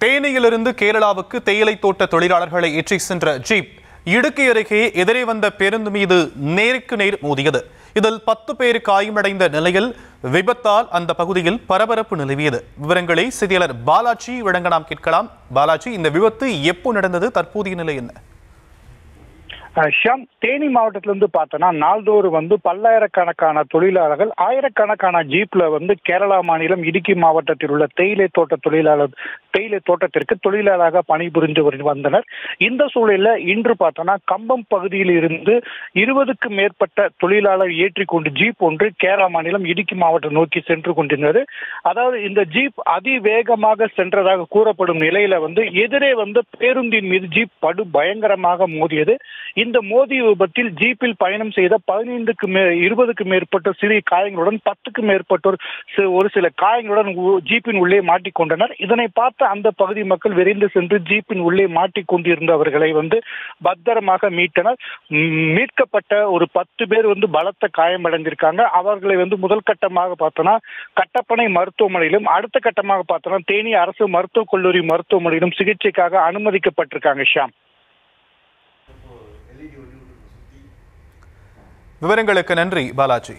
தேனியிலிருந்து கேரளாவுக்கு தேயிலை தோட்ட தொழிலாளர்களை ஏற்றி சென்ற ஜீப் இடுக்கி அருகே எதிரே வந்த பேருந்து மீது நேருக்கு நேர் மோதியது. இதில் 10 பேர் காயமடைந்த நிலையில் விபத்தால் அந்த பகுதியில் பரபரப்பு நிலவியது. விவரங்களை செய்தியாளர் பாலாஜி வழங்க நாம் கேட்கலாம். பாலாஜி, இந்த விபத்து எப்போ நடந்தது? தற்போதைய நிலை என்ன? ஷாம், தேனி மாவட்டத்திலிருந்து பார்த்தோன்னா நாள்தோறும் பல்லாயிரக்கணக்கான தொழிலாளர்கள் ஆயிரக்கணக்கான ஜீப்ல கேரளா மாநிலம் இடுக்கி மாவட்டத்தில் உள்ள தேயிலை தோட்டத்திற்கு தொழிலாளராக பணிபுரிந்து வந்தனர். இந்த சூழலில் இன்று பார்த்தோன்னா கம்பம் பகுதியில் இருந்து 20க்கும் மேற்பட்ட தொழிலாளர் ஏற்றிக்கொண்டு ஜீப் ஒன்று கேரளா மாநிலம் இடுக்கி மாவட்டம் நோக்கி சென்று கொண்டிருந்தது. அதாவது இந்த ஜீப் அதிவேகமாக சென்றதாக கூறப்படும் நிலையில எதிரே பேருந்தின் மீது ஜீப் படு பயங்கரமாக மோதியது. இந்த மோதிய விபத்தில் ஜீப்பில் பயணம் செய்த 20க்கும் மேற்பட்ட சிறிய காயங்களுடன் 10க்கும் மேற்பட்டோர் ஒரு சில காயங்களுடன் ஜீப்பின் உள்ளே மாட்டிக்கொண்டனர். இதனை பார்த்த அந்த பகுதி மக்கள் விரைந்து சென்று ஜீப்பின் உள்ளே மாட்டிக்கொண்டிருந்தவர்களை பத்திரமாக மீட்டனர். மீட்கப்பட்ட ஒரு 10 பேர் பலத்த காயமடைந்திருக்காங்க. அவர்களை முதல் கட்டமாக பார்த்தோன்னா கட்டப்பனை மருத்துவமனையிலும், அடுத்த கட்டமாக பார்த்தோன்னா தேனி அரசு மருத்துவக் கல்லூரி மருத்துவமனையிலும் சிகிச்சைக்காக அனுமதிக்கப்பட்டிருக்காங்க. ஷாம், விவரங்களுக்கு நன்றி பாலாஜி.